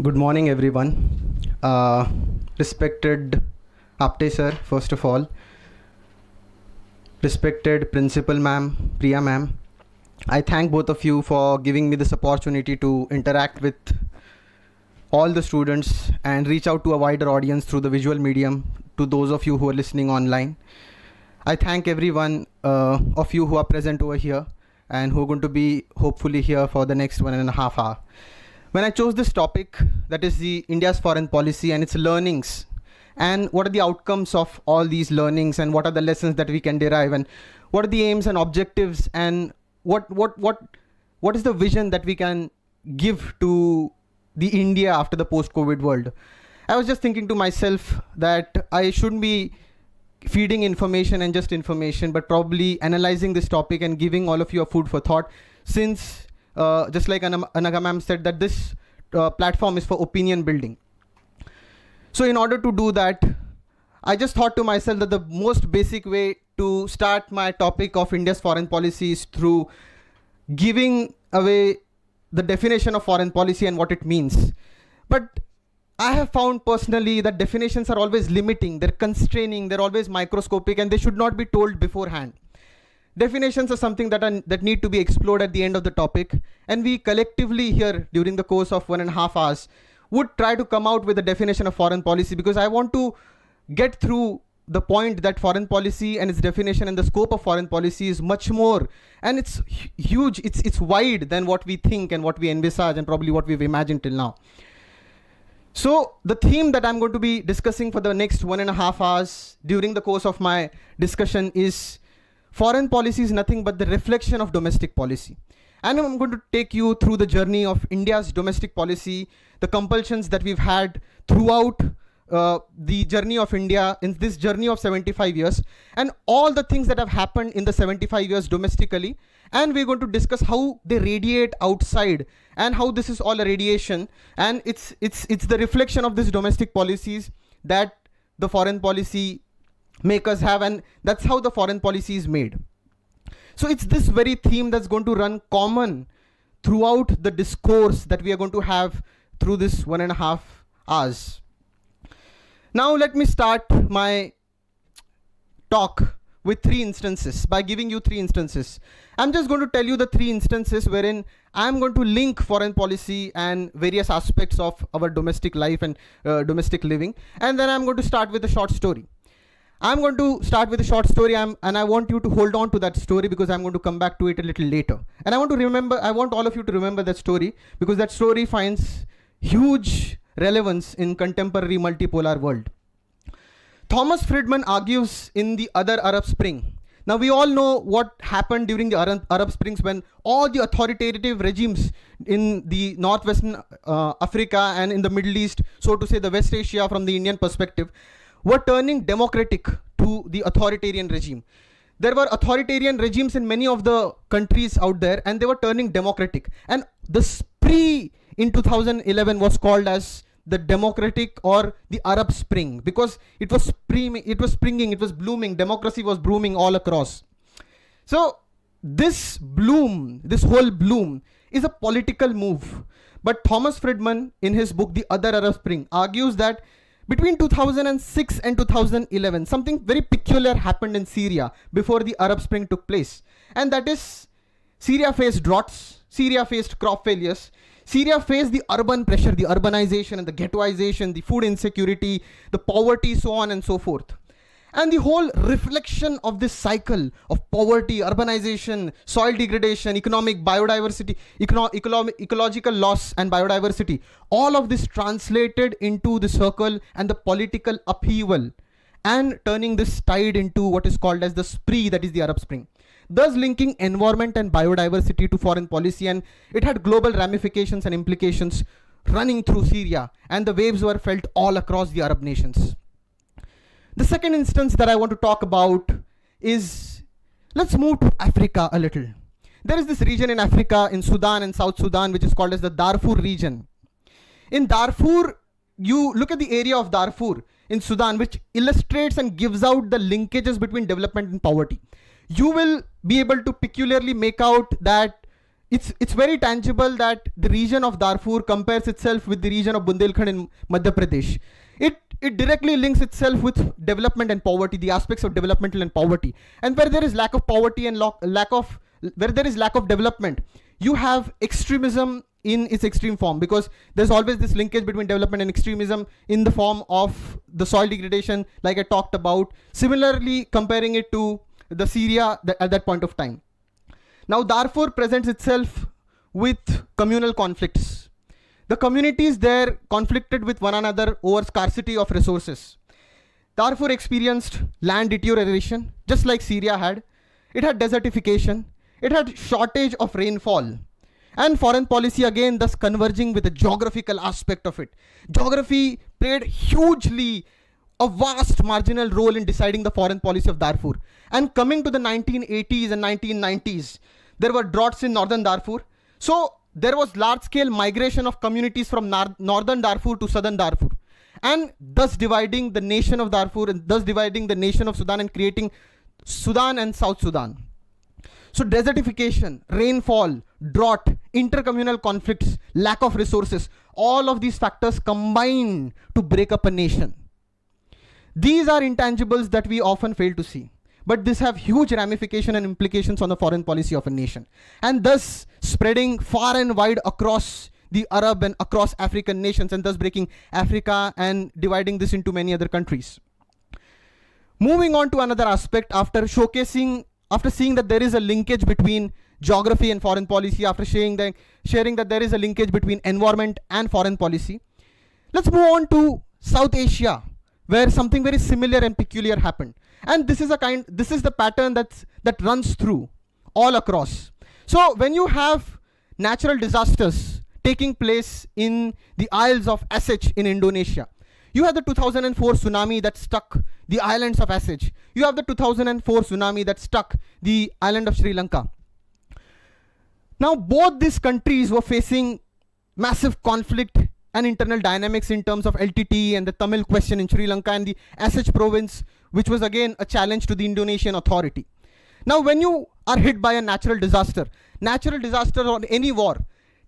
Good morning, everyone. Respected Apte sir, first of all. Respected Principal ma'am, Priya ma'am. I thank both of you for giving me this opportunity to interact with all the students and reach out to a wider audience through the visual medium to those of you who are listening online. I thank everyone of you who are present over here and who are going to be hopefully here for the next 1.5 hours. When I chose this topic, that is the India's foreign policy and its learnings, and what are the outcomes of all these learnings, and what are the lessons that we can derive, and what are the aims and objectives, and what is the vision that we can give to the India after the post-COVID world. I was just thinking to myself that I shouldn't be feeding information and just information, but probably analyzing this topic and giving all of you a food for thought, since just like Anaga ma'am said, that this platform is for opinion building. So in order to do that, I just thought to myself that the most basic way to start my topic of India's foreign policy is through giving away the definition of foreign policy and what it means. But I have found personally that definitions are always limiting, they're constraining, they're always microscopic, and they should not be told beforehand. Definitions are something that need to be explored at the end of the topic, and we collectively here during the course of 1.5 hours would try to come out with a definition of foreign policy, because I want to get through the point that foreign policy and its definition and the scope of foreign policy is much more, and it's huge, it's wide than what we think and what we envisage and probably what we've imagined till now. So the theme that I'm going to be discussing for the next 1.5 hours during the course of my discussion is foreign policy is nothing but the reflection of domestic policy. And I'm going to take you through the journey of India's domestic policy, the compulsions that we've had throughout the journey of India in this journey of 75 years, and all the things that have happened in the 75 years domestically. And we're going to discuss how they radiate outside and how this is all a radiation. And it's the reflection of these domestic policies that the foreign policy makers have, and that's how the foreign policy is made. So it's this very theme that's going to run common throughout the discourse that we are going to have through this 1.5 hours. Now let me start my talk with 3 instances, by giving you 3 instances. I'm just going to tell you the 3 instances wherein I'm going to link foreign policy and various aspects of our domestic life and domestic living, and then I'm going to start with a short story. I'm going to start with a short story, and I want you to hold on to that story because I'm going to come back to it a little later. And I want all of you to remember that story, because that story finds huge relevance in contemporary multipolar world. Thomas Friedman argues in The Other Arab Spring. Now we all know what happened during the Arab Springs, when all the authoritative regimes in the northwestern Africa and in the Middle East, so to say the West Asia from the Indian perspective, were turning democratic to the authoritarian regime. There were authoritarian regimes in many of the countries out there, and they were turning democratic. And the spree in 2011 was called as the democratic or the Arab Spring, because it was springing, it was blooming, democracy was blooming all across. So this whole bloom is a political move. But Thomas Friedman, in his book The Other Arab Spring, argues that between 2006 and 2011, something very peculiar happened in Syria before the Arab Spring took place. And that is, Syria faced droughts, Syria faced crop failures, Syria faced the urban pressure, the urbanization and the ghettoization, the food insecurity, the poverty, so on and so forth. And the whole reflection of this cycle of poverty, urbanization, soil degradation, economic biodiversity, ecological loss and biodiversity, all of this translated into the circle and the political upheaval, and turning this tide into what is called as the spree, that is the Arab Spring, thus linking environment and biodiversity to foreign policy. And it had global ramifications and implications running through Syria, and the waves were felt all across the Arab nations. The second instance that I want to talk about is, let's move to Africa a little. There is this region in Africa, in Sudan and South Sudan, which is called as the Darfur region. In Darfur, you look at the area of Darfur in Sudan, which illustrates and gives out the linkages between development and poverty. You will be able to peculiarly make out that it's very tangible that the region of Darfur compares itself with the region of Bundelkhand in Madhya Pradesh. It directly links itself with development and poverty, the aspects of developmental and poverty. And where there is lack of poverty and where there is lack of development, you have extremism in its extreme form, because there's always this linkage between development and extremism in the form of the soil degradation, like I talked about. Similarly, comparing it to the Syria at that point of time. Now, Darfur presents itself with communal conflicts. The communities there conflicted with one another over scarcity of resources. Darfur experienced land deterioration, just like Syria had. It had desertification. It had shortage of rainfall. And foreign policy, again, thus converging with the geographical aspect of it. Geography played hugely a vast marginal role in deciding the foreign policy of Darfur. And coming to the 1980s and 1990s, there were droughts in northern Darfur. So there was large-scale migration of communities from northern Darfur to southern Darfur, and thus dividing the nation of Darfur and thus dividing the nation of Sudan and creating Sudan and South Sudan. So desertification, rainfall, drought, intercommunal conflicts, lack of resources, all of these factors combine to break up a nation. These are intangibles that we often fail to see, but this have huge ramifications and implications on the foreign policy of a nation, and thus spreading far and wide across the Arab and across African nations, and thus breaking Africa and dividing this into many other countries. Moving on to another aspect, after seeing that there is a linkage between geography and foreign policy, after sharing that there is a linkage between environment and foreign policy, let's move on to South Asia, where something very similar and peculiar happened. And this is the pattern that runs through all across. So when you have natural disasters taking place in the Isles of Aceh in Indonesia, you have the 2004 tsunami that struck the islands of Aceh. You have the 2004 tsunami that struck the island of Sri Lanka. Now, both these countries were facing massive conflict and internal dynamics in terms of LTT and the Tamil question in Sri Lanka and the Aceh province, which was again a challenge to the Indonesian authority. Now, when you are hit by a natural disaster or any war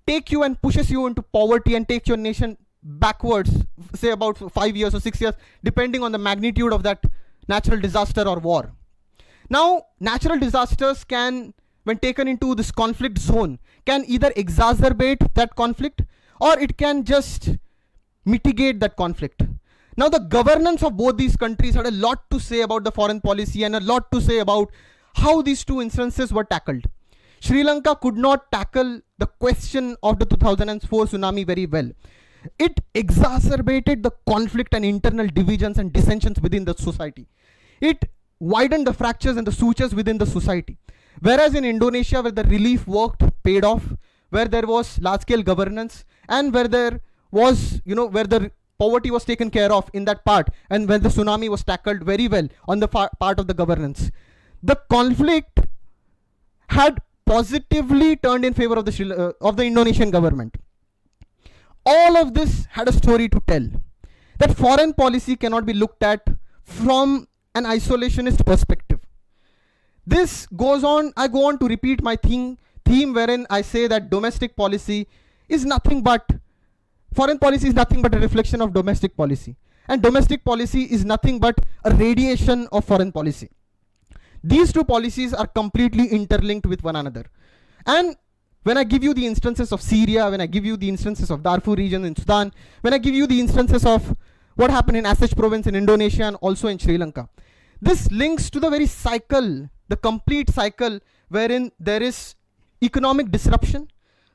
take you and pushes you into poverty and takes your nation backwards, say about 5 years or 6 years, depending on the magnitude of that natural disaster or war. Now, natural disasters can, when taken into this conflict zone, can either exacerbate that conflict or it can just mitigate that conflict. Now, the governance of both these countries had a lot to say about the foreign policy and a lot to say about how these two instances were tackled. Sri Lanka could not tackle the question of the 2004 tsunami very well. It exacerbated the conflict and internal divisions and dissensions within the society. It widened the fractures and the sutures within the society. Whereas in Indonesia, where the relief worked paid off, where there was large-scale governance, and where there was, where the poverty was taken care of in that part, and when the tsunami was tackled very well on the part of the governance, the conflict had positively turned in favor of the Indonesian government. All of this had a story to tell. That foreign policy cannot be looked at from an isolationist perspective. This goes on, I go on to repeat my theme wherein I say that domestic policy is nothing but, foreign policy is nothing but a reflection of domestic policy. And domestic policy is nothing but a radiation of foreign policy. These two policies are completely interlinked with one another. And when I give you the instances of Syria, when I give you the instances of Darfur region in Sudan, when I give you the instances of what happened in Aceh province in Indonesia and also in Sri Lanka, this links to the very cycle, the complete cycle wherein there is economic disruption,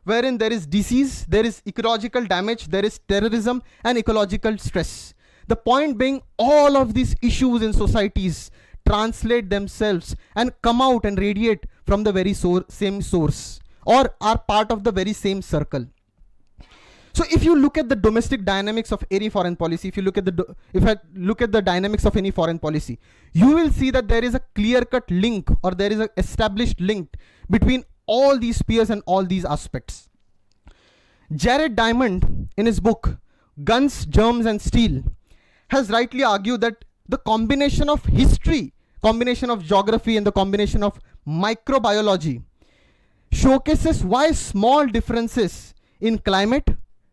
wherein there is disease, there is ecological damage, there is terrorism and ecological stress. The point being, all of these issues in societies translate themselves and come out and radiate from the very same source, or are part of the very same circle. So if you look at the domestic dynamics of any foreign policy, if I look at the dynamics of any foreign policy, you will see that there is a clear-cut link, or there is an established link between all these spheres and all these aspects. Jared Diamond, in his book Guns, Germs and Steel, has rightly argued that the combination of history, combination of geography and the combination of microbiology showcases why small differences in climate,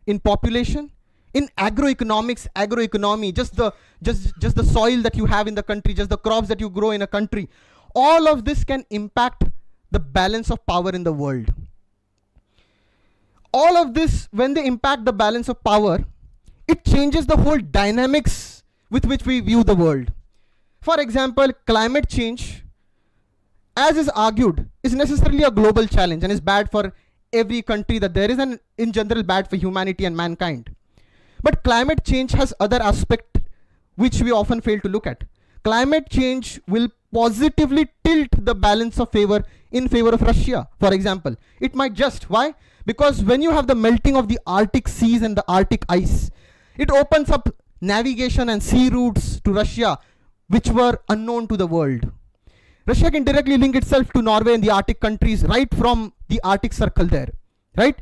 in population, in agroeconomy, just the soil that you have in the country, just the crops that you grow in a country, all of this can impact the balance of power in the world. All of this, when they impact the balance of power, it changes the whole dynamics with which we view the world. For example, climate change, as is argued, is necessarily a global challenge and is bad for every country that there is, and in general bad for humanity and mankind. But climate change has other aspects which we often fail to look at. Climate change will positively tilt the balance of favor in favor of Russia, for example. It might just, why? Because when you have the melting of the Arctic seas and the Arctic ice, it opens up navigation and sea routes to Russia, which were unknown to the world. Russia can directly link itself to Norway and the Arctic countries right from the Arctic Circle there, right?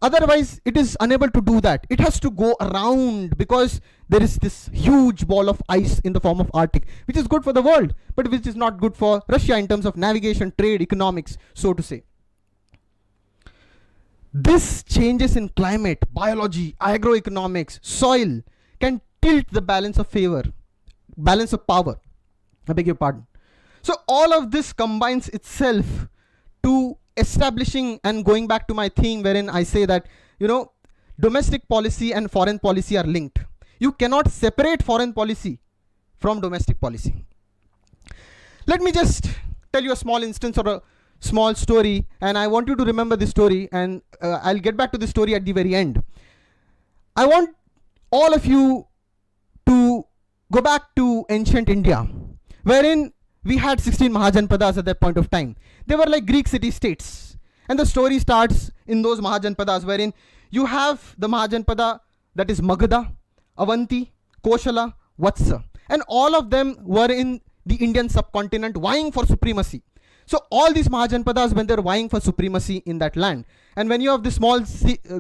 Otherwise, it is unable to do that. It has to go around because there is this huge ball of ice in the form of Arctic, which is good for the world, but which is not good for Russia in terms of navigation, trade, economics, so to say. This changes in climate, biology, agroeconomics, soil can tilt the balance of favor, balance of power. I beg your pardon. So all of this combines itself to establishing, and going back to my theme wherein I say that, domestic policy and foreign policy are linked. You cannot separate foreign policy from domestic policy. Let me just tell you a small instance or a small story, and I want you to remember this story, and I'll get back to this story at the very end. I want all of you to go back to ancient India, wherein we had 16 Mahajanpadas at that point of time. They were like Greek city-states. And the story starts in those Mahajanpadas, wherein you have the Mahajanpada that is Magadha, Avanti, Koshala, Vatsa. And all of them were in the Indian subcontinent vying for supremacy. So all these Mahajanpadas, when they're vying for supremacy in that land, and when you have the small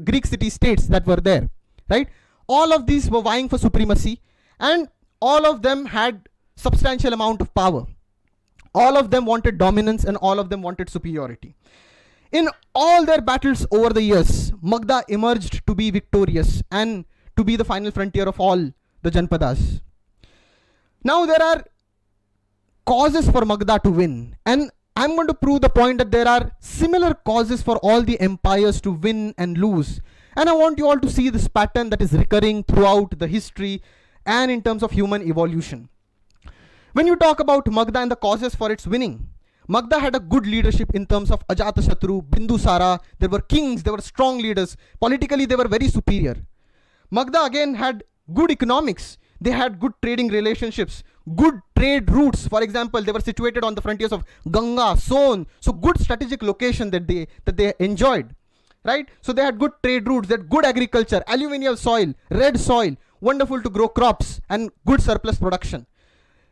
Greek city-states that were there, right? All of these were vying for supremacy, and all of them had substantial amount of power. All of them wanted dominance and all of them wanted superiority. In all their battles over the years, Magadha emerged to be victorious and to be the final frontier of all the Janpadas. Now there are causes for Magadha to win, and I'm going to prove the point that there are similar causes for all the empires to win and lose. And I want you all to see this pattern that is recurring throughout the history and in terms of human evolution. When you talk about Magadha and the causes for its winning, Magadha had a good leadership in terms of Ajatashatru, Bindusara. There were kings, there were strong leaders. Politically, they were very superior. Magadha again had good economics. They had good trading relationships, good trade routes. For example, they were situated on the frontiers of Ganga, Son. So good strategic location that they enjoyed, right? So they had good trade routes, they had good agriculture, alluvial soil, red soil, wonderful to grow crops, and good surplus production.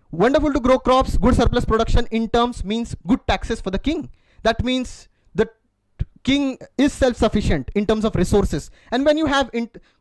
Wonderful to grow crops, good surplus production in terms means good taxes for the king. That means the king is self-sufficient in terms of resources. And when you have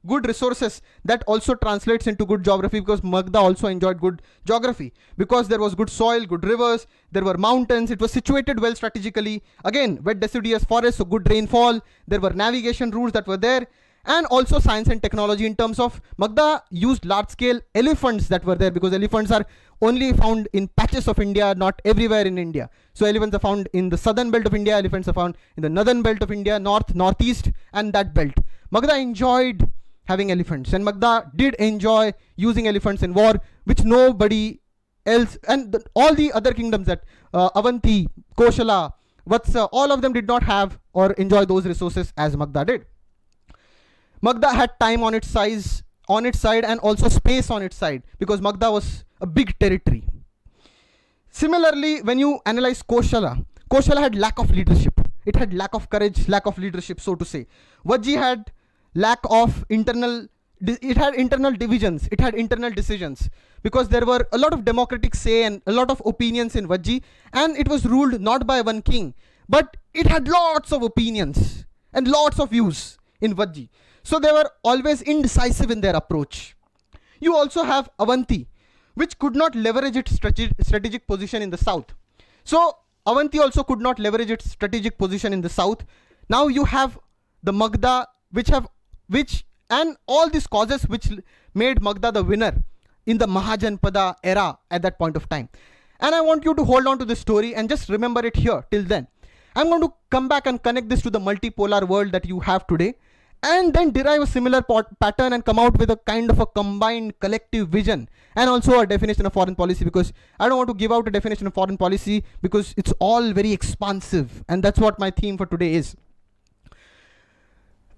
good resources, that also translates into good geography, because Magadha also enjoyed good geography. Because there was good soil, good rivers, there were mountains, it was situated well strategically. Again, wet deciduous forests, so good rainfall, there were navigation routes that were there. And also science and technology in terms of Magadha used large-scale elephants that were there, because elephants are only found in patches of India, not everywhere in India. So elephants are found in the southern belt of India, elephants are found in the northern belt of India, north, northeast, and that belt. Magadha enjoyed having elephants, and Magadha did enjoy using elephants in war, which nobody else, and all the other kingdoms that Avanti, Koshala, Vatsa, all of them did not have or enjoy those resources as Magadha did. Magadha had time on its side and also space on its side, because Magadha was a big territory. Similarly, when you analyze Koshala had lack of leadership. It had lack of courage, lack of leadership, so to say. Vajji had lack of internal divisions, it had internal decisions, because there were a lot of democratic say and a lot of opinions in Vajji, and it was ruled not by one king, but it had lots of opinions and lots of views in Vajji. So they were always indecisive in their approach. You also have Avanti, which could not leverage its strategic position in the south. So Avanti also could not leverage its strategic position in the south. Now you have the Magda, which and all these causes which made Magda the winner in the Mahajanpada era at that point of time. And I want you to hold on to this story and just remember it here till then. I'm going to come back and connect this to the multipolar world that you have today, and then derive a similar pattern and come out with a kind of a combined collective vision and also a definition of foreign policy, because I don't want to give out a definition of foreign policy because it's all very expansive, and that's what my theme for today is.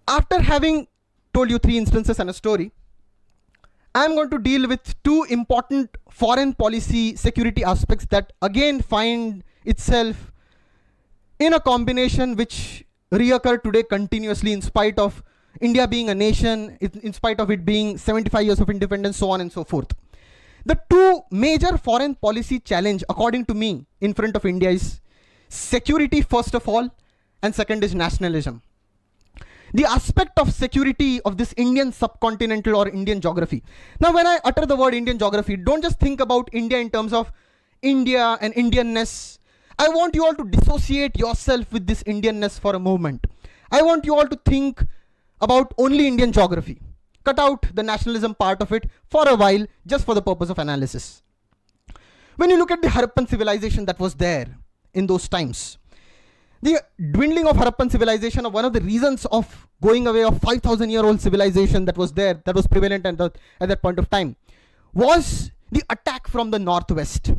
After having told you 3 instances and a story, I'm going to deal with 2 important foreign policy security aspects that again find itself in a combination which reoccur today continuously in spite of India being a nation, in spite of it being 75 years of independence, so on and so forth. The 2 major foreign policy challenge, according to me, in front of India is security first of all, and second is nationalism. The aspect of security of this Indian subcontinental or Indian geography. Now, when I utter the word Indian geography, don't just think about India in terms of India and Indianness. I want you all to dissociate yourself with this Indianness for a moment. I want you all to think about only Indian geography. Cut out the nationalism part of it for a while, just for the purpose of analysis. When you look at the Harappan civilization that was there in those times, the dwindling of Harappan civilization, or one of the reasons of going away of 5,000-year-old civilization that was there, that was prevalent at that point of time, was the attack from the northwest.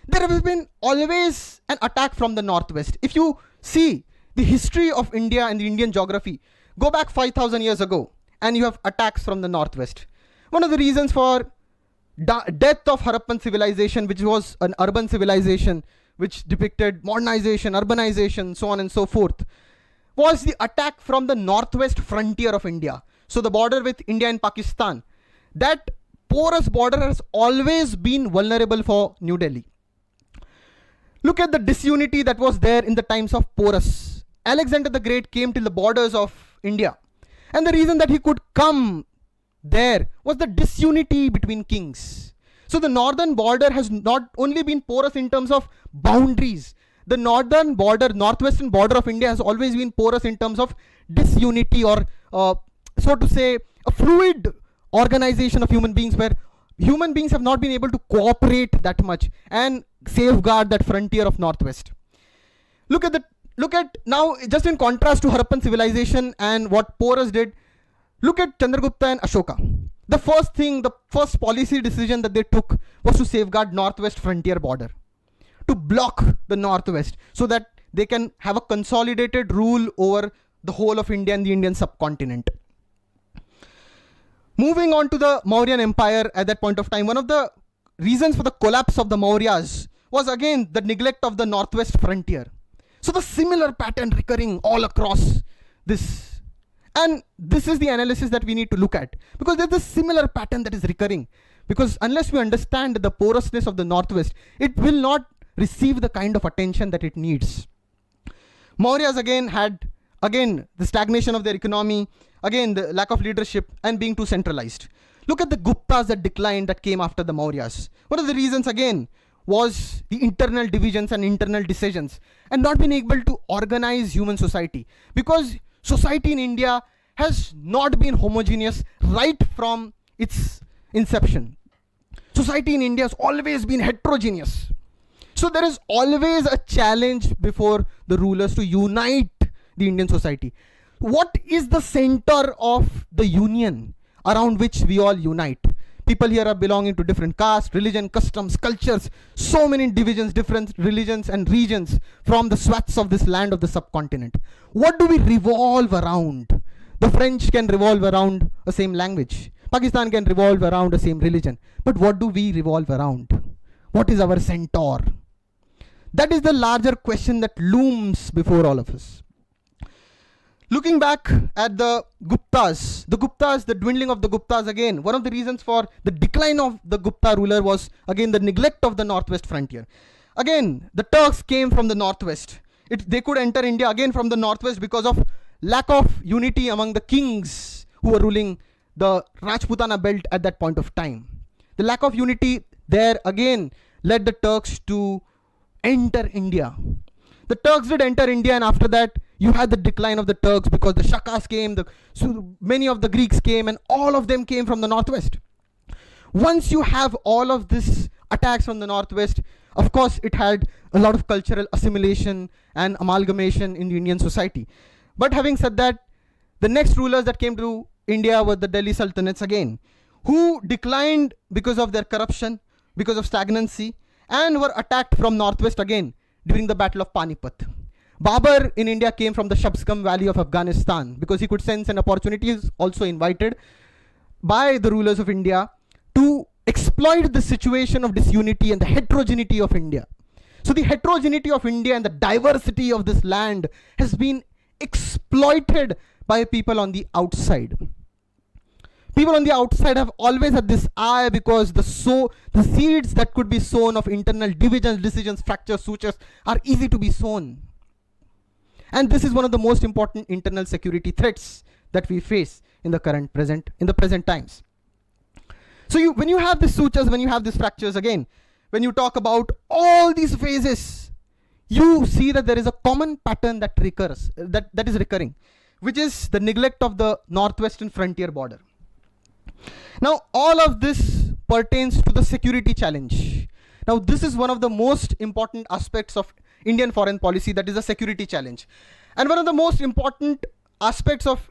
There has been always an attack from the northwest. If you see the history of India and the Indian geography, go back 5,000 years ago and you have attacks from the northwest. One of the reasons for death of Harappan civilization, which was an urban civilization which depicted modernization, urbanization, so on and so forth, was the attack from the northwest frontier of India. So the border with India and Pakistan, that porous border has always been vulnerable for New Delhi. Look at the disunity that was there in the times of Porus. Alexander the Great came to the borders of India, and the reason that he could come there was the disunity between kings. So the northern border has not only been porous in terms of boundaries. The northern border, northwestern border of India has always been porous in terms of disunity, or so to say, a fluid organization of human beings where human beings have not been able to cooperate that much and safeguard that frontier of northwest. Look at now, just in contrast to Harappan civilization and what Porus did, look at Chandragupta and Ashoka. The first policy decision that they took was to safeguard northwest frontier border, to block the northwest so that they can have a consolidated rule over the whole of India and the Indian subcontinent. Moving on to the Mauryan Empire at that point of time, one of the reasons for the collapse of the Mauryas was again the neglect of the northwest frontier. So the similar pattern recurring all across this. And this is the analysis that we need to look at, because there's a similar pattern that is recurring. Because unless we understand the porousness of the northwest, it will not receive the kind of attention that it needs. Mauryas again had the stagnation of their economy, again the lack of leadership and being too centralized. Look at the Guptas that declined, that came after the Mauryas. One of the reasons again was the internal divisions and internal decisions, and not being able to organize human society, because society in India has not been homogeneous right from its inception. Society in India has always been heterogeneous. So there is always a challenge before the rulers to unite the Indian society. What is the center of the union around which we all unite? People here are belonging to different castes, religion, customs, cultures, so many divisions, different religions and regions from the swaths of this land of the subcontinent. What do we revolve around? The French can revolve around the same language. Pakistan can revolve around the same religion. But what do we revolve around? What is our centaur? That is the larger question that looms before all of us. Looking back at the Guptas, the dwindling of the Guptas again, one of the reasons for the decline of the Gupta ruler was again the neglect of the northwest frontier. Again, the Turks came from the northwest. They could enter India again from the northwest because of lack of unity among the kings who were ruling the Rajputana belt at that point of time. The lack of unity there again led the Turks to enter India. The Turks did enter India, and after that, you had the decline of the Turks because the Shakas came, so many of the Greeks came, and all of them came from the northwest. Once you have all of this attacks from the northwest, of course, it had a lot of cultural assimilation and amalgamation in the Indian society. But having said that, the next rulers that came to India were the Delhi Sultanates again, who declined because of their corruption, because of stagnancy, and were attacked from northwest again during the Battle of Panipat. Babur in India came from the Shabsgam Valley of Afghanistan because he could sense an opportunity. He is also invited by the rulers of India to exploit the situation of disunity and the heterogeneity of India. So the heterogeneity of India and the diversity of this land has been exploited by people on the outside. People on the outside have always had this eye because the seeds that could be sown of internal divisions, decisions, fractures, sutures are easy to be sown. And this is one of the most important internal security threats that we face in the present times. So when you have these sutures, when you have these fractures again, when you talk about all these phases, you see that there is a common pattern that recurs, that is recurring, which is the neglect of the northwestern frontier border. Now, all of this pertains to the security challenge. Now, this is one of the most important aspects of Indian foreign policy, that is the security challenge. And one of the most important aspects of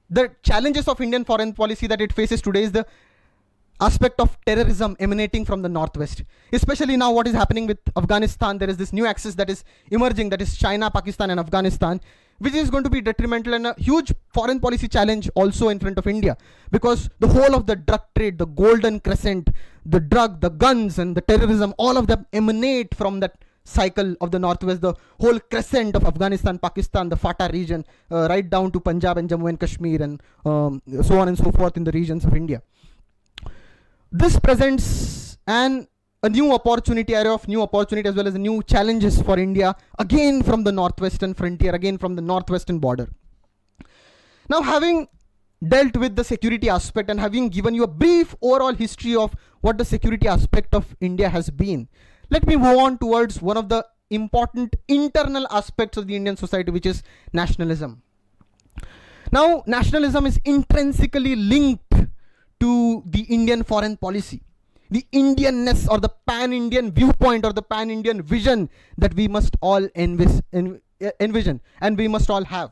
the challenges of Indian foreign policy that it faces today is the aspect of terrorism emanating from the northwest. Especially now what is happening with Afghanistan, there is this new axis that is emerging, that is China, Pakistan and Afghanistan, which is going to be detrimental and a huge foreign policy challenge also in front of India, because the whole of the drug trade, the golden crescent, the drug, the guns and the terrorism, all of them emanate from that cycle of the northwest, the whole crescent of Afghanistan, Pakistan, the FATA region, right down to Punjab and Jammu and Kashmir and so on and so forth in the regions of India. This presents a new opportunity, area of new opportunity, as well as new challenges for India, again from the northwestern frontier, again from the northwestern border. Now, having dealt with the security aspect and having given you a brief overall history of what the security aspect of India has been, let me move on towards one of the important internal aspects of the Indian society, which is nationalism. Now, nationalism is intrinsically linked to the Indian foreign policy, the Indianness or the pan-Indian viewpoint or the pan-Indian vision that we must all envision and we must all have.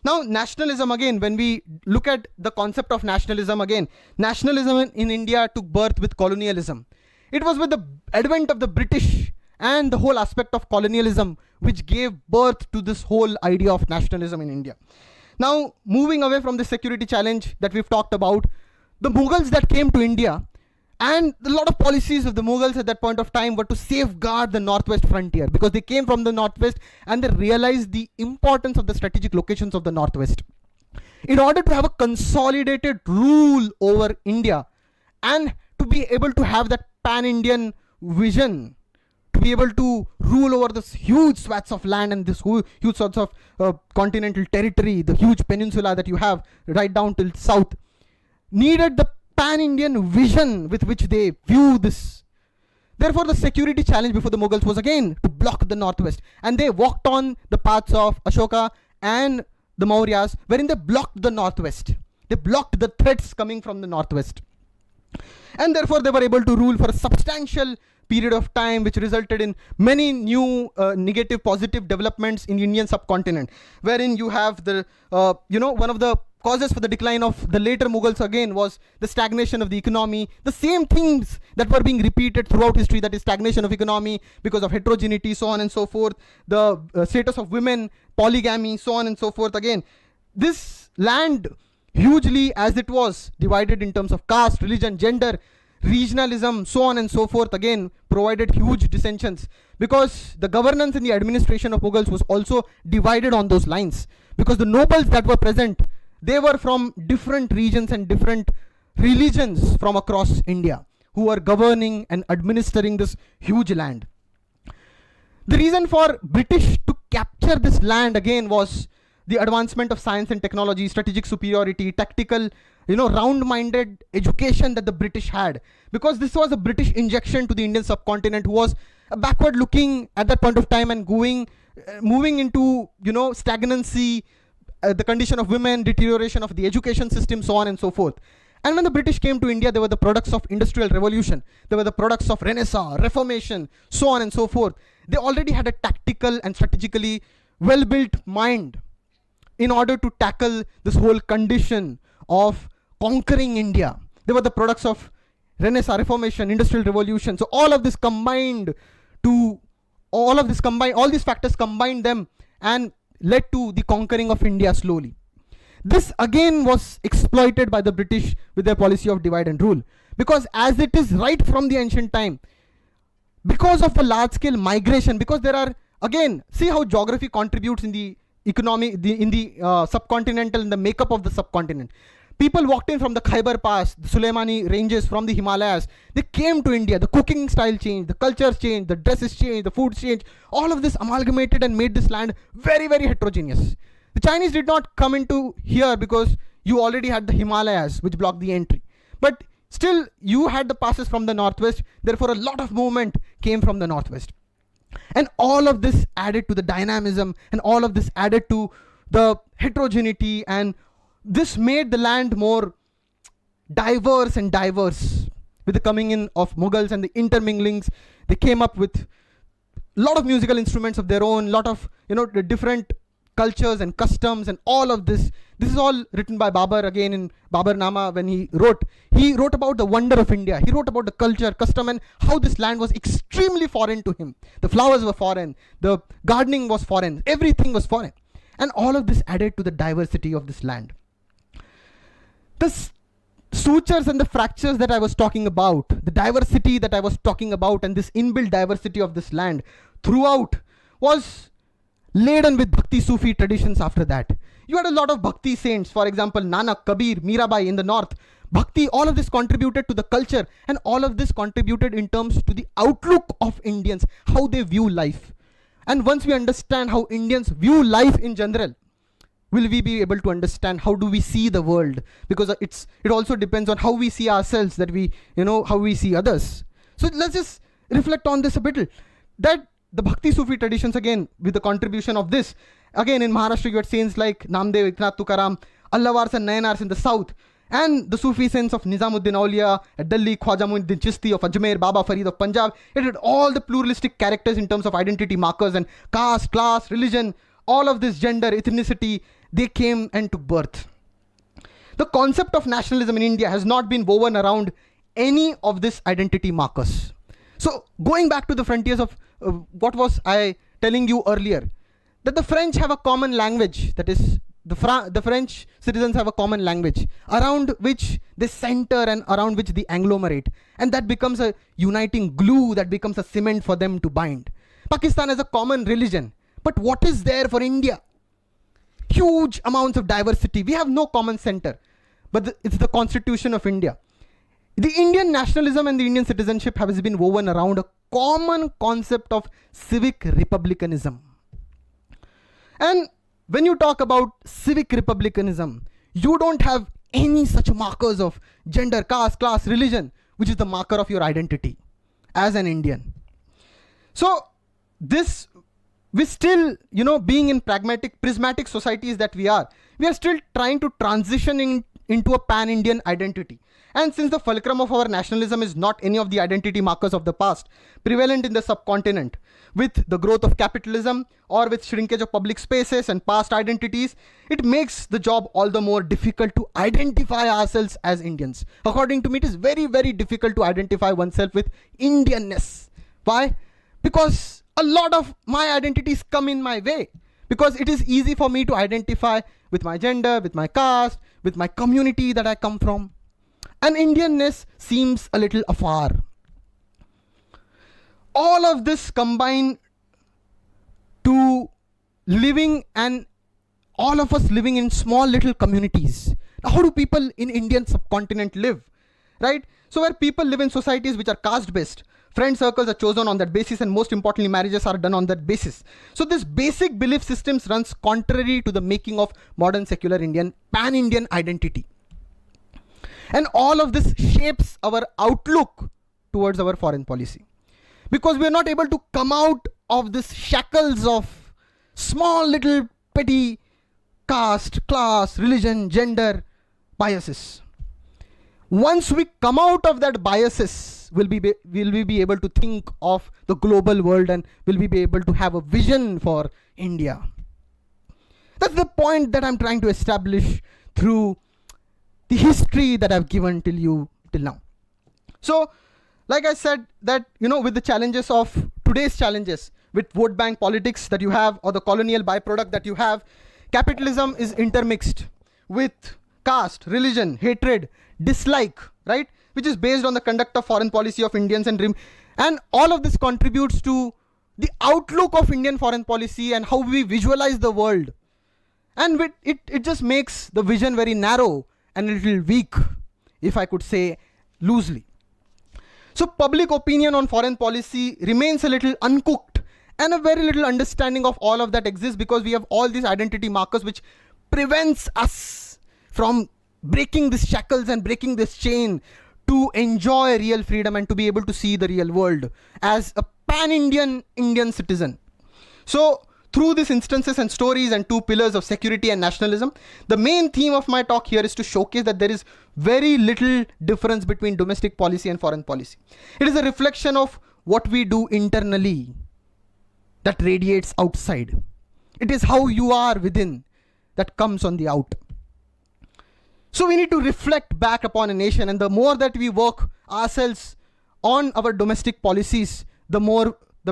Now, nationalism again, when we look at the concept of nationalism again, nationalism in India took birth with colonialism. It was with the advent of the British and the whole aspect of colonialism which gave birth to this whole idea of nationalism in India. Now, moving away from the security challenge that we've talked about, the Mughals that came to India, and a lot of policies of the Mughals at that point of time were to safeguard the northwest frontier, because they came from the northwest and they realized the importance of the strategic locations of the northwest. In order to have a consolidated rule over India and to be able to have that pan-Indian vision, to be able to rule over this huge swaths of land and this huge sorts of continental territory, the huge peninsula that you have right down till south, needed the pan-Indian vision with which they view this. Therefore, the security challenge before the Mughals was again to block the northwest, and they walked on the paths of Ashoka and the Mauryas, wherein they blocked the northwest. They blocked the threats coming from the northwest, and therefore they were able to rule for a substantial period of time, which resulted in many new negative positive developments in the Indian subcontinent, wherein you have the one of the causes for the decline of the later Mughals again was the stagnation of the economy. The same things that were being repeated throughout history, that is stagnation of economy because of heterogeneity, so on and so forth, the status of women, polygamy, so on and so forth. Again, this land, hugely as it was divided in terms of caste, religion, gender, regionalism, so on and so forth, again provided huge dissensions, because the governance and the administration of Mughals was also divided on those lines, because the nobles that were present, they were from different regions and different religions from across India who were governing and administering this huge land. The reason for British to capture this land again was the advancement of science and technology, strategic superiority, tactical, round-minded education that the British had, because this was a British injection to the Indian subcontinent, who was backward looking at that point of time and moving into, stagnancy, the condition of women, deterioration of the education system, so on and so forth. And when the British came to India, they were the products of industrial revolution. They were the products of Renaissance, Reformation, so on and so forth. They already had a tactical and strategically well-built mind in order to tackle this whole condition of conquering India. They were the products of Renaissance, Reformation, Industrial Revolution. So all these factors combined them and led to the conquering of India slowly. This again was exploited by the British with their policy of divide and rule, because as it is right from the ancient time, because of the large scale migration, because there are, again, see how geography contributes in the economy, in the subcontinental, in the makeup of the subcontinent. People walked in from the Khyber Pass, the Sulaimani ranges, from the Himalayas. They came to India. The cooking style changed, the cultures changed, the dresses changed, the foods changed. All of this amalgamated and made this land very, very heterogeneous. The Chinese did not come into here because you already had the Himalayas, which blocked the entry. But still, you had the passes from the northwest. Therefore, a lot of movement came from the northwest. And all of this added to the dynamism, and all of this added to the heterogeneity, and this made the land more diverse. With the coming in of Mughals and the interminglings, they came up with a lot of musical instruments of their own, lot of, the different cultures and customs, and all of this. This is all written by Babur again in Babarnama. When he wrote about the wonder of India. He wrote about the culture, custom, and how this land was extremely foreign to him. The flowers were foreign, the gardening was foreign, everything was foreign. And all of this added to the diversity of this land. The sutures and the fractures that I was talking about, the diversity that I was talking about, and this inbuilt diversity of this land throughout was laden with Bhakti Sufi traditions after that. You had a lot of Bhakti saints, for example, Nanak, Kabir, Mirabai in the north. Bhakti, all of this contributed to the culture, and all of this contributed in terms to the outlook of Indians, how they view life. And once we understand how Indians view life in general, will we be able to understand how do we see the world? Because it also depends on how we see ourselves, that we, how we see others. So let's just reflect on this a bit. That the Bhakti Sufi traditions, again, with the contribution of this, again in Maharashtra you had saints like Namdev, Eknath Tukaram, Allavars and Nayanars in the south, and the Sufi saints of Nizamuddin Auliya at Delhi, Khwaja Muinuddin Chishti of Ajmer, Baba Farid of Punjab. It had all the pluralistic characters in terms of identity markers and caste, class, religion, all of this, gender, ethnicity, they came and took birth. The concept of nationalism in India has not been woven around any of this identity markers. So going back to the frontiers of what was I telling you earlier, that the French have a common language, that is the French citizens have a common language around which they center and around which they agglomerate, and that becomes a uniting glue, that becomes a cement for them to bind. Pakistan has a common religion, but what is there for India? Huge amounts of diversity. We have no common center, but it's the constitution of India. The Indian nationalism and the Indian citizenship has been woven around a common concept of civic republicanism. And when you talk about civic republicanism, you don't have any such markers of gender, caste, class, religion, which is the marker of your identity as an Indian. So this, we still, being in prismatic societies that we are still trying to transition into a pan-Indian identity. And since the fulcrum of our nationalism is not any of the identity markers of the past prevalent in the subcontinent, with the growth of capitalism or with shrinkage of public spaces and past identities, it makes the job all the more difficult to identify ourselves as Indians. According to me, it is very, very difficult to identify oneself with Indianness. Why? Because a lot of my identities come in my way. Because it is easy for me to identify with my gender, with my caste, with my community that I come from. And Indianness seems a little afar. All of this combined to living, and all of us living in small little communities. Now, how do people in Indian subcontinent live? Right? So where people live in societies which are caste based, friend circles are chosen on that basis, and most importantly, marriages are done on that basis. So this basic belief systems runs contrary to the making of modern secular Indian, pan-Indian identity. And all of this shapes our outlook towards our foreign policy. because we are not able to come out of this shackles of small little petty caste, class, religion, gender biases. Once we come out of that biases, will we be able to think of the global world, and will we be able to have a vision for India? That's the point that I'm trying to establish through the history that I've given till now. So, like I said, that, with the challenges of today's challenges, with vote bank politics that you have, or the colonial byproduct that you have, capitalism is intermixed with caste, religion, hatred, dislike, right? Which is based on the conduct of foreign policy of Indians, and all of this contributes to the outlook of Indian foreign policy and how we visualize the world. And it just makes the vision very narrow and a little weak, if I could say loosely. So public opinion on foreign policy remains a little uncooked, and a very little understanding of all of that exists, because we have all these identity markers which prevents us from breaking these shackles and breaking this chain to enjoy real freedom and to be able to see the real world as a pan-Indian Indian citizen. So through these instances and stories and two pillars of security and nationalism, the main theme of my talk here is to showcase that there is very little difference between domestic policy and foreign policy. It is a reflection of what we do internally that radiates outside. It is how you are within that comes on the out. So we need to reflect back upon a nation, and the more that we work ourselves on our domestic policies, the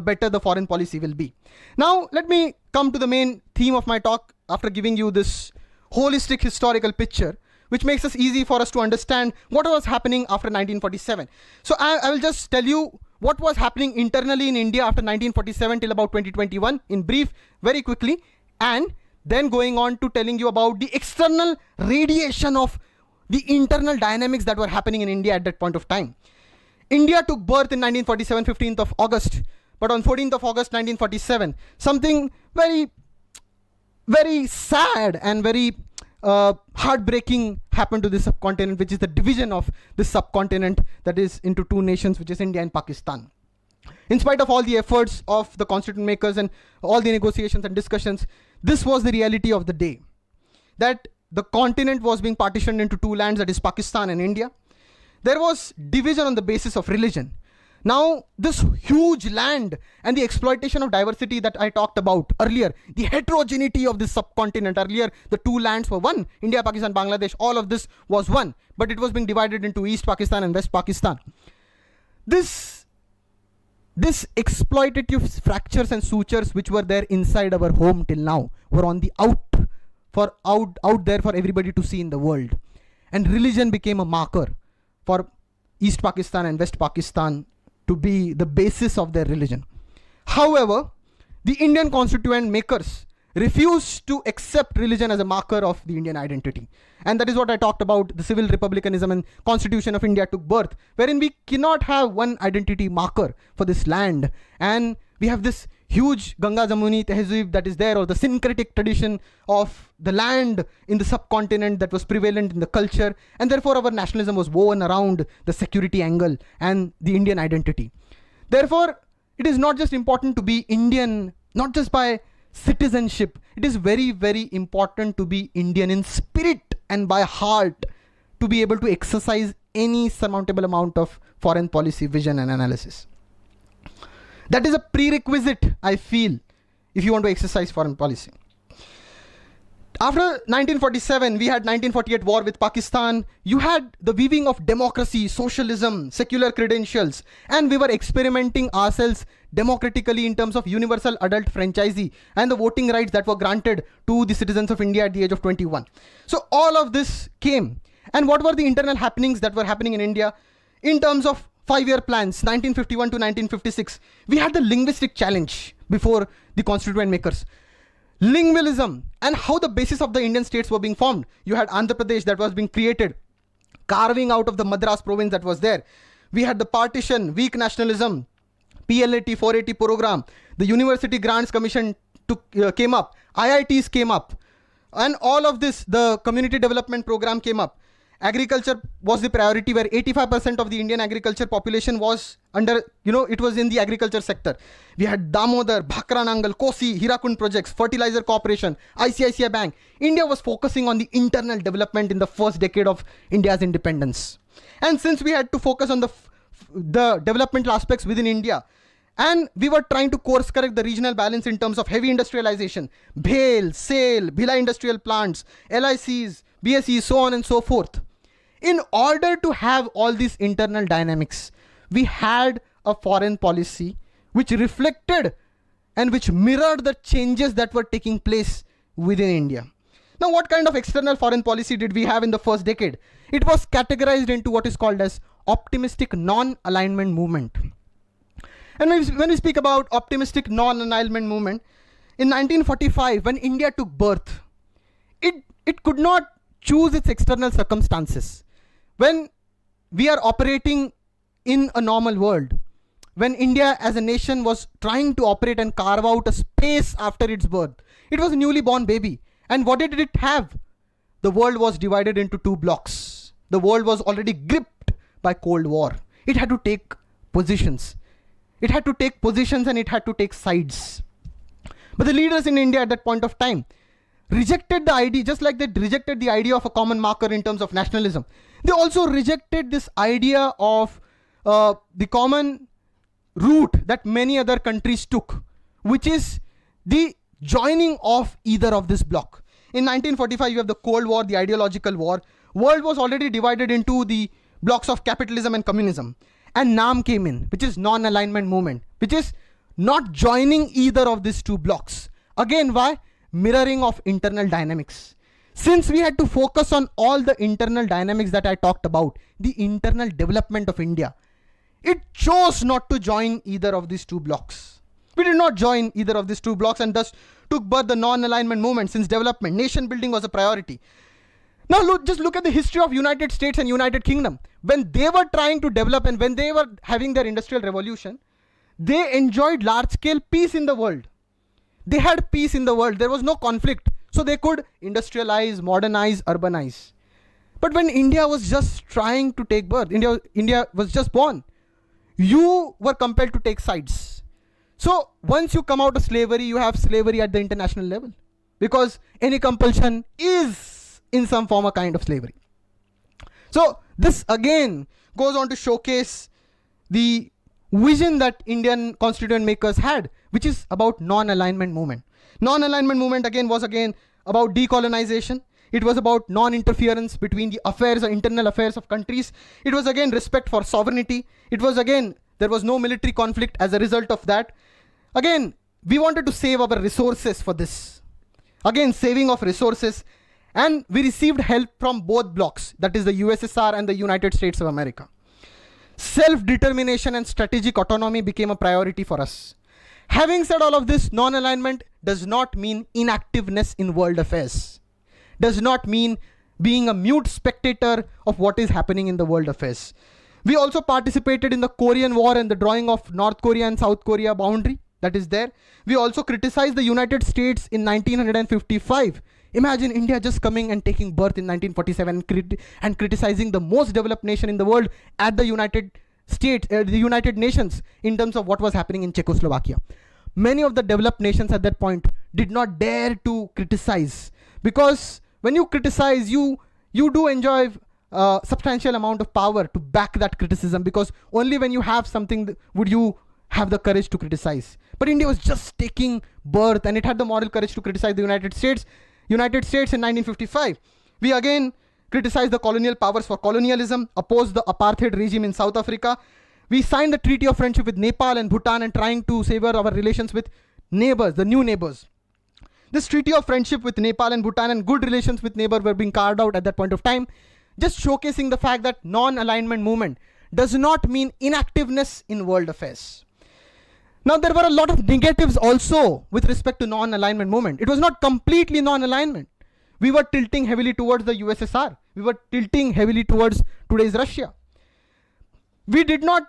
better the foreign policy will be. Now, let me come to the main theme of my talk after giving you this holistic historical picture, which makes it easy for us to understand what was happening after 1947. So I will just tell you what was happening internally in India after 1947 till about 2021 in brief, very quickly, and then going on to telling you about the external radiation of the internal dynamics that were happening in India at that point of time. India took birth in 1947, 15th of August. But on 14th of August 1947, something very, very sad and very heartbreaking happened to this subcontinent, which is the division of this subcontinent that is into two nations, which is India and Pakistan. In spite of all the efforts of the constitution makers and all the negotiations and discussions, this was the reality of the day. That the continent was being partitioned into two lands, that is Pakistan and India. There was division on the basis of religion. Now, this huge land and the exploitation of diversity that I talked about earlier, the heterogeneity of this subcontinent, earlier the two lands were one, India, Pakistan, Bangladesh, all of this was one, but it was being divided into East Pakistan and West Pakistan. This exploitative fractures and sutures which were there inside our home till now were on the out there for everybody to see in the world. And religion became a marker for East Pakistan and West Pakistan to be the basis of their religion. However, the Indian constituent makers refused to accept religion as a marker of the Indian identity. And that is what I talked about, the civil republicanism and constitution of India took birth, wherein we cannot have one identity marker for this land. And we have this huge Ganga Jamuni Tehzeeb that is there, or the syncretic tradition of the land in the subcontinent that was prevalent in the culture, and therefore our nationalism was woven around the security angle and the Indian identity. Therefore, it is not just important to be Indian, not just by citizenship, it is very, very important to be Indian in spirit and by heart, to be able to exercise any surmountable amount of foreign policy vision and analysis. That is a prerequisite, I feel, if you want to exercise foreign policy. After 1947, we had 1948 war with Pakistan. You had the weaving of democracy, socialism, secular credentials, and we were experimenting ourselves democratically in terms of universal adult franchisee and the voting rights that were granted to the citizens of India at the age of 21. So all of this came. And what were the internal happenings that were happening in India in terms of 5-year plans, 1951 to 1956. We had the linguistic challenge before the constituent makers. Lingualism and how the basis of the Indian states were being formed. You had Andhra Pradesh that was being created, carving out of the Madras province that was there. We had the partition, weak nationalism, PLAT 480 program, the University Grants Commission came up, IITs came up, and all of this, the community development program came up. agriculture was the priority, where 85% of the Indian agriculture population was under, it was in the agriculture sector. We had Damodar, Bhakranangal, Kosi, Hirakund projects, Fertilizer Corporation, ICICI Bank. India was focusing on the internal development in the first decade of India's independence. And since we had to focus on the developmental aspects within India, and we were trying to course correct the regional balance in terms of heavy industrialization, Bhel, SAIL, Bhila industrial plants, LICs, BSEs, so on and so forth. In order to have all these internal dynamics, we had a foreign policy which reflected and which mirrored the changes that were taking place within India. Now, what kind of external foreign policy did we have in the first decade? It was categorized into what is called as optimistic non-alignment movement. And when we speak about optimistic non-alignment movement, in 1945, when India took birth, it could not choose its external circumstances. When we are operating in a normal world, when India as a nation was trying to operate and carve out a space after its birth, it was a newly born baby. And what did it have? The world was divided into two blocks. The world was already gripped by Cold War. It had to take positions. It had to take positions and it had to take sides. But the leaders in India at that point of time rejected the idea, just like they rejected the idea of a common marker in terms of nationalism. They also rejected this idea of the common route that many other countries took, which is the joining of either of this bloc. In 1945, you have the Cold War, the ideological war. World was already divided into the blocks of capitalism and communism. And NAM came in, which is non-alignment movement, which is not joining either of these two blocks. Again, why? Mirroring of internal dynamics. Since we had to focus on all the internal dynamics that I talked about, the internal development of India, it chose not to join either of these two blocks. We did not join either of these two blocks and thus took birth the non-alignment movement. Since development, nation building was a priority. Now just look at the history of United States and United Kingdom. When they were trying to develop and when they were having their industrial revolution, they enjoyed large-scale peace in the world. They had peace in the world. There was no conflict. So they could industrialize, modernize, urbanize. But when India was just trying to take birth, India was just born, you were compelled to take sides. So once you come out of slavery, you have slavery at the international level, because any compulsion is in some form a kind of slavery. So this again goes on to showcase the vision that Indian constituent makers had, which is about non-alignment movement. Non-alignment movement again was about decolonization. It was about non-interference between the affairs or internal affairs of countries. It was again respect for sovereignty. It was again, there was no military conflict as a result of that. Again, we wanted to save our resources for this. Again, saving of resources. And we received help from both blocs, that is the USSR and the United States of America. Self-determination and strategic autonomy became a priority for us. Having said all of this, non-alignment does not mean inactiveness in world affairs. Does not mean being a mute spectator of what is happening in the world affairs. We also participated in the Korean War and the drawing of North Korea and South Korea boundary that is there. We also criticized the United States in 1955. Imagine India just coming and taking birth in 1947 and criticizing the most developed nation in the world at the United States, the United Nations, in terms of what was happening in Czechoslovakia. Many of the developed nations at that point did not dare to criticize, because when you criticize, you do enjoy a substantial amount of power to back that criticism, because only when you have something would you have the courage to criticize. But India was just taking birth and it had the moral courage to criticize the United States in 1955. We again criticized the colonial powers for colonialism, opposed the apartheid regime in South Africa. We signed the Treaty of Friendship with Nepal and Bhutan and trying to savor our relations with neighbors, the new neighbors. This Treaty of Friendship with Nepal and Bhutan and good relations with neighbor were being carved out at that point of time, just showcasing the fact that non-alignment movement does not mean inactiveness in world affairs. Now, there were a lot of negatives also with respect to non-alignment movement. It was not completely non-alignment. We were tilting heavily towards the USSR. We were tilting heavily towards today's Russia. We did not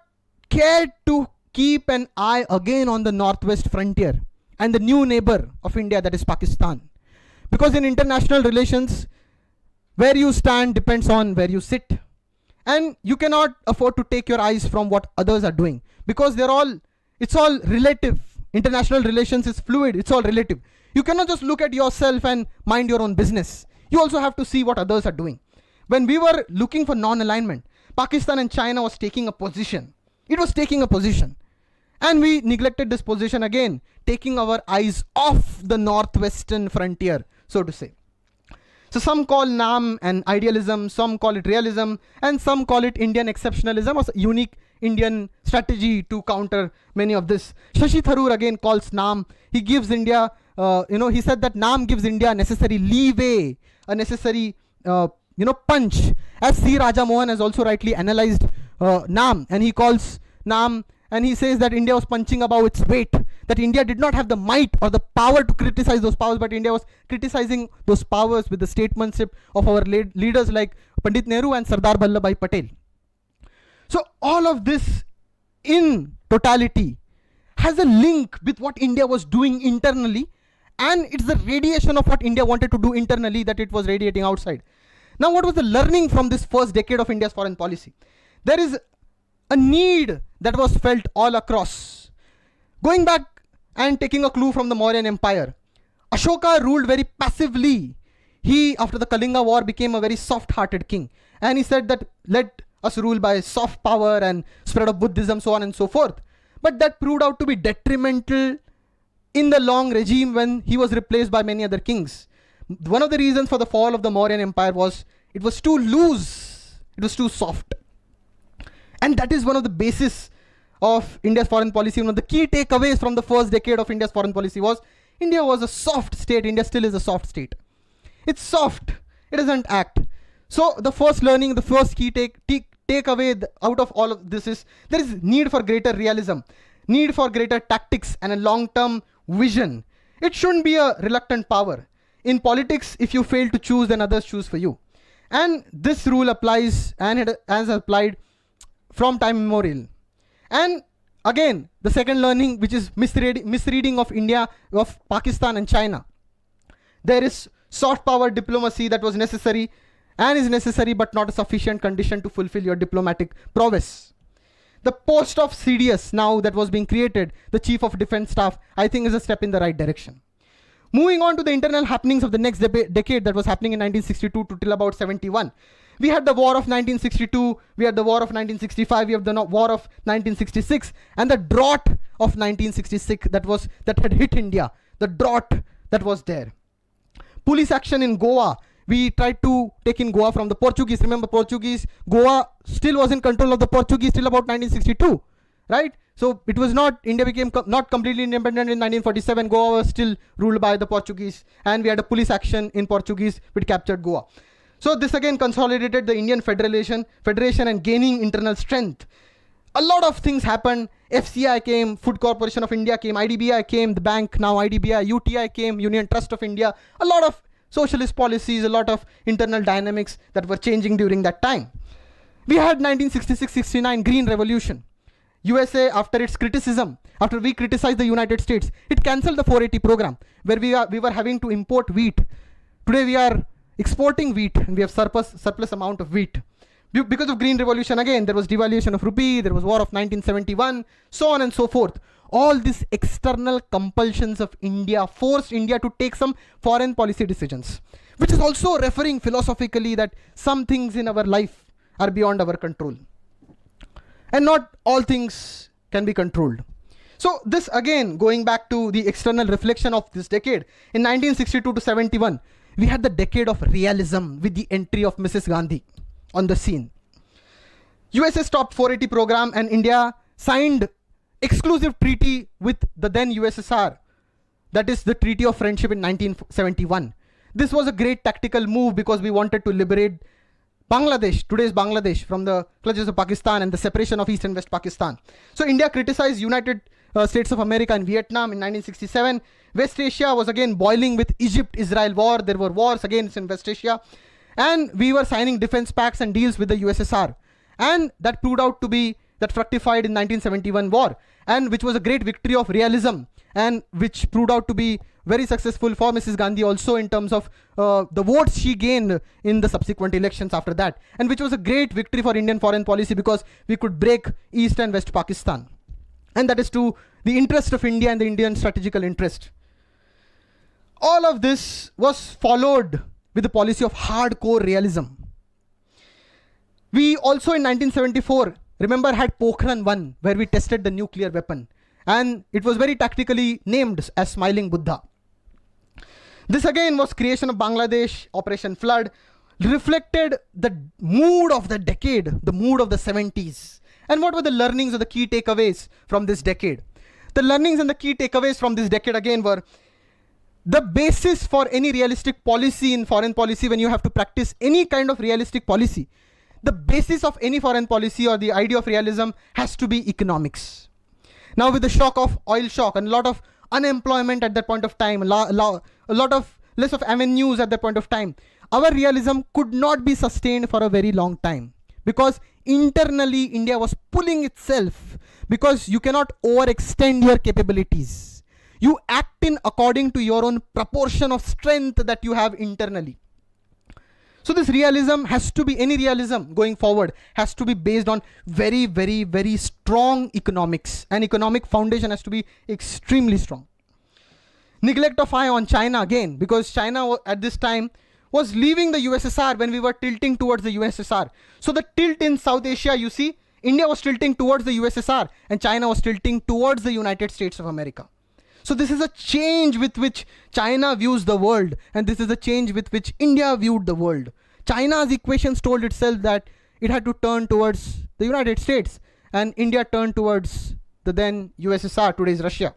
care to keep an eye again on the northwest frontier and the new neighbor of India, that is Pakistan. Because in international relations, Where you stand depends on where you sit. And you cannot afford to take your eyes from what others are doing, because it's all relative. International relations is fluid, it's all relative. You cannot just look at yourself and mind your own business. You also have to see what others are doing. When we were looking for non-alignment, Pakistan and China was taking a position. It was taking a position. And we neglected this position again, taking our eyes off the northwestern frontier, so to say. So some call NAM and idealism, some call it realism, and some call it Indian exceptionalism, or unique Indian strategy to counter many of this. Shashi Tharoor again calls NAM. He gives India, he said that NAM gives India a necessary leeway, a necessary, punch. As C. Raja Mohan has also rightly analyzed NAM, and he calls NAM, and he says that India was punching above its weight, that India did not have the might or the power to criticize those powers, but India was criticizing those powers with the statesmanship of our leaders like Pandit Nehru and Sardar Vallabhbhai Patel. So all of this in totality has a link with what India was doing internally, and it's the radiation of what India wanted to do internally that it was radiating outside. Now, what was the learning from this first decade of India's foreign policy? There is a need that was felt all across. Going back and taking a clue from the Mauryan Empire, Ashoka ruled very passively. He, after the Kalinga War, became a very soft-hearted king. And he said that let us rule by soft power and spread of Buddhism, so on and so forth. But that proved out to be detrimental in the long regime when he was replaced by many other kings. One of the reasons for the fall of the Mauryan Empire was it was too loose, it was too soft. And that is one of the basis of India's foreign policy. One of the key takeaways from the first decade of India's foreign policy was India was a soft state. India still is a soft state. It's soft. It doesn't act. So the first learning, the first key takeaway out of all of this is there is need for greater realism, need for greater tactics and a long-term vision. It shouldn't be a reluctant power. In politics, if you fail to choose, then others choose for you. And this rule applies and it has applied from time immemorial. And again, the second learning, which is misreading of India, of Pakistan and China. There is soft power diplomacy that was necessary and is necessary, but not a sufficient condition to fulfill your diplomatic prowess. The post of CDS now that was being created, the Chief of Defense Staff, I think is a step in the right direction. Moving on to the internal happenings of the next decade that was happening in 1962 to till about 71. We had the war of 1962, we had the war of 1965, we have the war of 1966, and the drought of 1966 that had hit India, the drought that was there. Police action in Goa. We tried to take in Goa from the Portuguese. Remember, Portuguese, Goa still was in control of the Portuguese till about 1962, right? So it was not, India became not completely independent in 1947. Goa was still ruled by the Portuguese, and we had a police action in Portuguese which captured Goa. So this again consolidated the Indian Federation and gaining internal strength. A lot of things happened. FCI came, Food Corporation of India came, IDBI came, the bank now IDBI, UTI came, Union Trust of India. A lot of socialist policies, a lot of internal dynamics that were changing during that time. We had 1966-69 Green Revolution. USA, after its criticism, after we criticized the United States, it cancelled the 480 program where we were having to import wheat. Today we are exporting wheat and we have surplus amount of wheat. Because of Green Revolution, again, there was devaluation of rupee, there was war of 1971, so on and so forth. All these external compulsions of India forced India to take some foreign policy decisions, which is also referring philosophically that some things in our life are beyond our control. And not all things can be controlled. So this again, going back to the external reflection of this decade, in 1962 to 71, we had the decade of realism with the entry of Mrs. Gandhi on the scene. USA stopped 480 program and India signed exclusive treaty with the then USSR. That is the Treaty of Friendship in 1971. This was a great tactical move because we wanted to liberate Bangladesh, today's Bangladesh, from the clutches of Pakistan and the separation of East and West Pakistan. So India criticized United States of America and Vietnam in 1967. West Asia was again boiling with Egypt-Israel war. There were wars again in West Asia. And we were signing defense pacts and deals with the USSR. And that proved out to be, that fructified in 1971 war, and which was a great victory of realism and which proved out to be very successful for Mrs. Gandhi also in terms of the votes she gained in the subsequent elections after that, and which was a great victory for Indian foreign policy because we could break East and West Pakistan. And that is to the interest of India and the Indian strategical interest. All of this was followed with the policy of hardcore realism. We also in 1974, remember, had Pokhran 1, where we tested the nuclear weapon. And it was very tactically named as Smiling Buddha. This again was creation of Bangladesh, Operation Flood, reflected the mood of the decade, the mood of the 70s. And what were the learnings or the key takeaways from this decade? The learnings and the key takeaways from this decade again were the basis for any realistic policy in foreign policy. When you have to practice any kind of realistic policy, the basis of any foreign policy or the idea of realism has to be economics. Now with the shock of oil shock and a lot of unemployment at that point of time, a lot of less of avenues at that point of time, our realism could not be sustained for a very long time because internally India was pulling itself, because you cannot overextend your capabilities. You act in according to your own proportion of strength that you have internally. So this realism has to be, any realism going forward has to be based on very, very, very strong economics, and economic foundation has to be extremely strong. Neglect of eye on China again, because China at this time was leaving the USSR when we were tilting towards the USSR. So the tilt in South Asia, you see, India was tilting towards the USSR and China was tilting towards the United States of America. So this is a change with which China views the world, and this is a change with which India viewed the world. China's equations told itself that it had to turn towards the United States, and India turned towards the then USSR, today's Russia.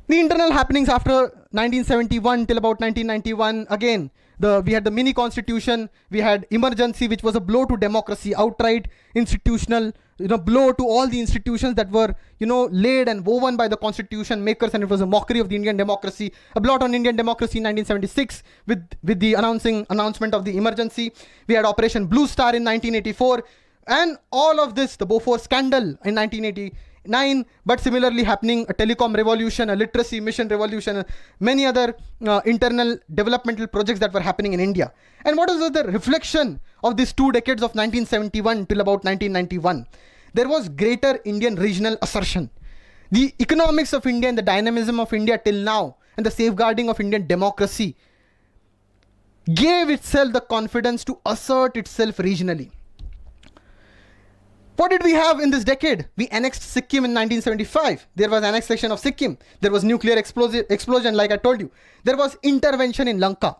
The internal happenings after 1971 till about 1991, again, we had the mini constitution, we had emergency, which was a blow to democracy, outright institutional, blow to all the institutions that were, laid and woven by the constitution makers, and it was a mockery of the Indian democracy, a blot on Indian democracy in 1976 with the announcement of the emergency. We had Operation Blue Star in 1984, and all of this, the Bofors scandal in 1989, but similarly happening a telecom revolution, a literacy mission revolution, many other internal developmental projects that were happening in India. And what was the reflection of these 2 decades of 1971 till about 1991? There was greater Indian regional assertion. The economics of India and the dynamism of India till now and the safeguarding of Indian democracy gave itself the confidence to assert itself regionally. What did we have in this decade? We annexed Sikkim in 1975. There was annexation of Sikkim. There was nuclear explosion, like I told you. There was intervention in Lanka.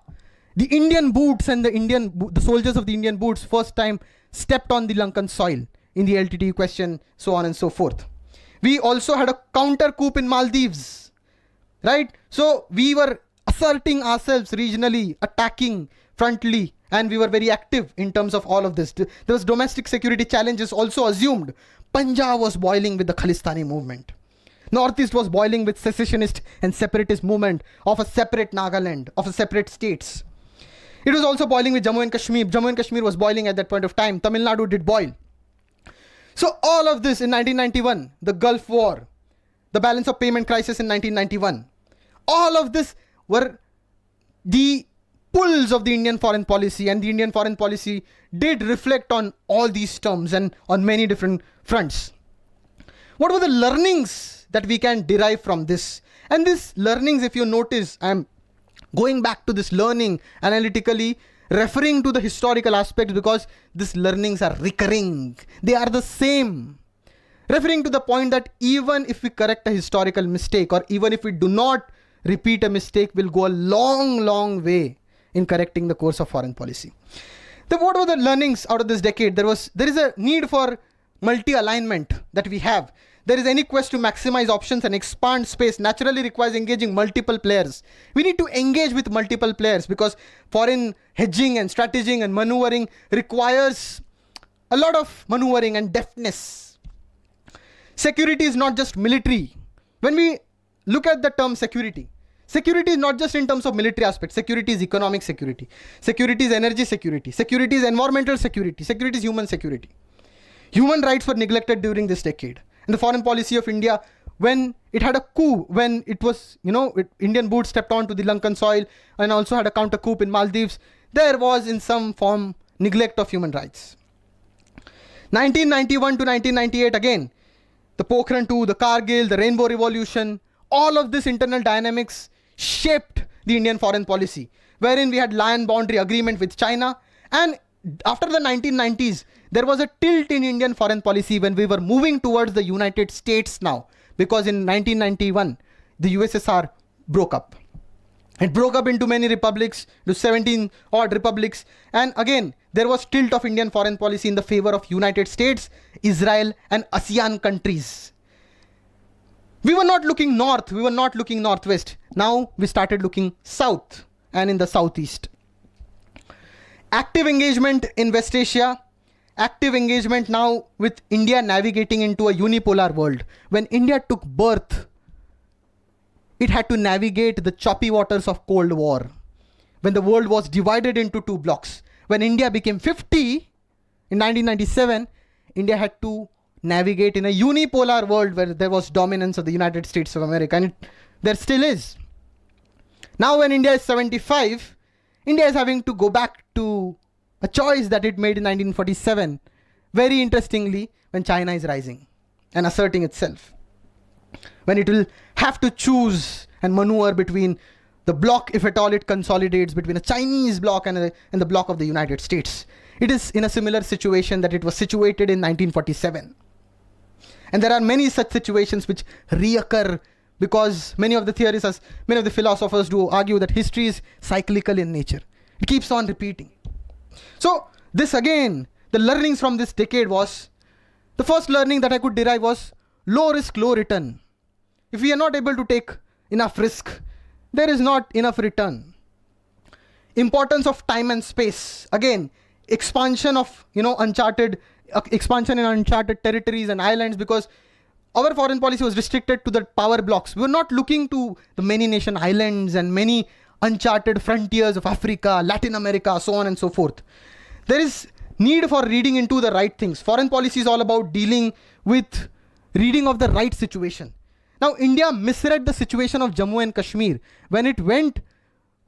The Indian boots and the soldiers of the Indian boots first time stepped on the Lankan soil in the LTTE question, so on and so forth. We also had a counter coup in Maldives, right? So we were asserting ourselves regionally, attacking frontally, and we were very active in terms of all of this. There was domestic security challenges also assumed. Punjab was boiling with the Khalistani movement. Northeast was boiling with secessionist and separatist movement of a separate Nagaland, of a separate states. It was also boiling with Jammu and Kashmir. Jammu and Kashmir was boiling at that point of time. Tamil Nadu did boil. So all of this in 1991, the Gulf War, the balance of payment crisis in 1991, all of this were the pulls of the Indian foreign policy, and the Indian foreign policy did reflect on all these terms and on many different fronts. What were the learnings that we can derive from this? And these learnings, if you notice, I'm going back to this learning analytically, referring to the historical aspects because these learnings are recurring. They are the same. Referring to the point that even if we correct a historical mistake, or even if we do not repeat a mistake, will go a long, long way in correcting the course of foreign policy. What were the learnings out of this decade? There is a need for multi-alignment that we have. There is any quest to maximize options and expand space naturally requires engaging multiple players. We need to engage with multiple players because foreign hedging and strategizing and maneuvering requires a lot of maneuvering and deftness. Security is not just military. When we look at the term security is not just in terms of military aspects. Security is economic security. Security is energy security. Security is environmental security. Security is human security. Human rights were neglected during this decade. And the foreign policy of India when it had a coup, when it was, Indian boots stepped onto the Lankan soil and also had a counter coup in Maldives, there was in some form neglect of human rights. 1991 to 1998 again, the Pokhran II, the Kargil, the Rainbow Revolution, all of this internal dynamics shaped the Indian foreign policy, wherein we had land boundary agreement with China. And after the 1990s, there was a tilt in Indian foreign policy when we were moving towards the United States now, because in 1991, the USSR broke up. It broke up into many republics, to 17 odd republics. And again, there was tilt of Indian foreign policy in the favor of United States, Israel, and ASEAN countries. We were not looking north, we were not looking northwest. Now we started looking south and in the southeast. Active engagement in West Asia, active engagement now with India navigating into a unipolar world. When India took birth, it had to navigate the choppy waters of Cold War. When the world was divided into two blocks. When India became 50 in 1997, India had to navigate in a unipolar world where there was dominance of the United States of America, and there still is. Now when India is 75, India is having to go back to a choice that it made in 1947, very interestingly, when China is rising and asserting itself. When it will have to choose and maneuver between the bloc, if at all it consolidates, between a Chinese bloc and the bloc of the United States. It is in a similar situation that it was situated in 1947. And there are many such situations which reoccur, because many of the theorists, many of the philosophers do argue that history is cyclical in nature. It keeps on repeating. So this again, the learnings from this decade was, the first learning that I could derive was low risk, low return. If we are not able to take enough risk, there is not enough return. Importance of time and space. Again, expansion of, expansion in uncharted territories and islands, because our foreign policy was restricted to the power blocks. We were not looking to the many nation islands and many uncharted frontiers of Africa, Latin America, so on and so forth. There is need for reading into the right things. Foreign policy is all about dealing with reading of the right situation. Now, India misread the situation of Jammu and Kashmir when it went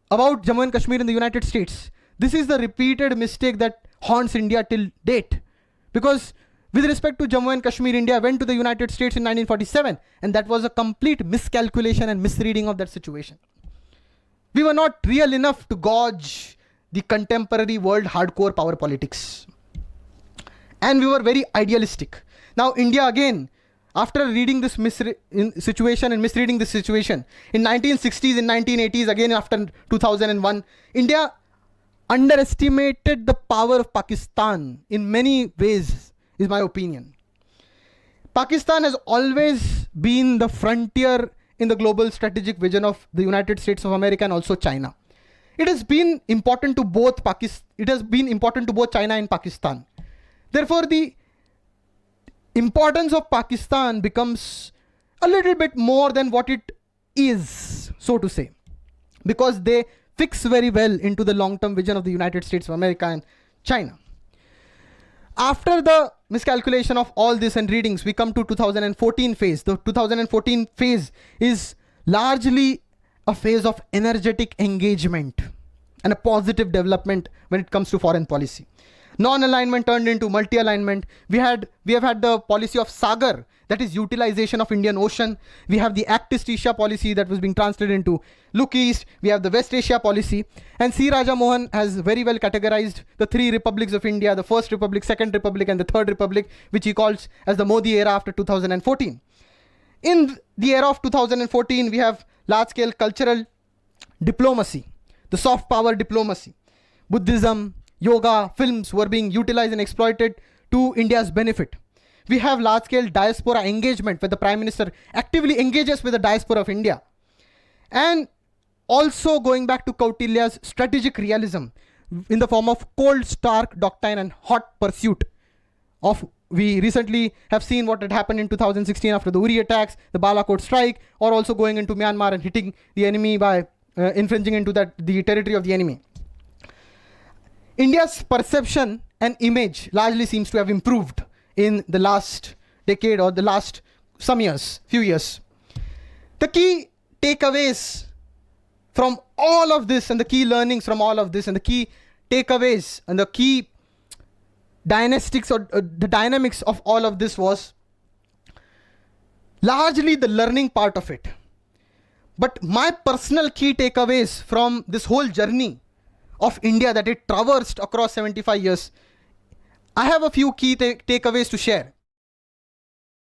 about Jammu and Kashmir in the United States. This is the repeated mistake that haunts India till date. Because with respect to Jammu and Kashmir, India went to the United States in 1947, and that was a complete miscalculation and misreading of that situation. We were not real enough to gauge the contemporary world hardcore power politics. And we were very idealistic. Now, India again, after reading this situation and misreading this situation, in 1960s, in 1980s, again after 2001, India underestimated the power of Pakistan in many ways, is my opinion. Pakistan has always been the frontier in the global strategic vision of the United States of America and also China. It has been important to both China and Pakistan. Therefore, the importance of Pakistan becomes a little bit more than what it is, so to say, because they fix very well into the long-term vision of the United States of America and China. After the miscalculation of all this and readings, we come to 2014 phase. The 2014 phase is largely a phase of energetic engagement and a positive development when it comes to foreign policy. Non-alignment turned into multi-alignment. We have had the policy of Sagar, that is utilization of Indian Ocean. We have the Act East Asia policy that was being translated into Look East. We have the West Asia policy. And C. Raja Mohan has very well categorized the three republics of India, the First Republic, Second Republic, and the Third Republic, which he calls as the Modi era after 2014. In the era of 2014, we have large-scale cultural diplomacy, the soft power diplomacy. Buddhism, yoga, films were being utilized and exploited to India's benefit. We have large-scale diaspora engagement where the Prime Minister actively engages with the diaspora of India. And also going back to Kautilya's strategic realism in the form of cold, stark doctrine and hot pursuit of, we recently have seen what had happened in 2016 after the Uri attacks, the Balakot strike, or also going into Myanmar and hitting the enemy by infringing into the territory of the enemy. India's perception and image largely seems to have improved in the last decade or the last few years. The key takeaways from all of this, and the key learnings from all of this, and the key takeaways and the key dynastics or the dynamics of all of this was largely the learning part of it. But my personal key takeaways from this whole journey of India that it traversed across 75 years, I have a few key takeaways to share.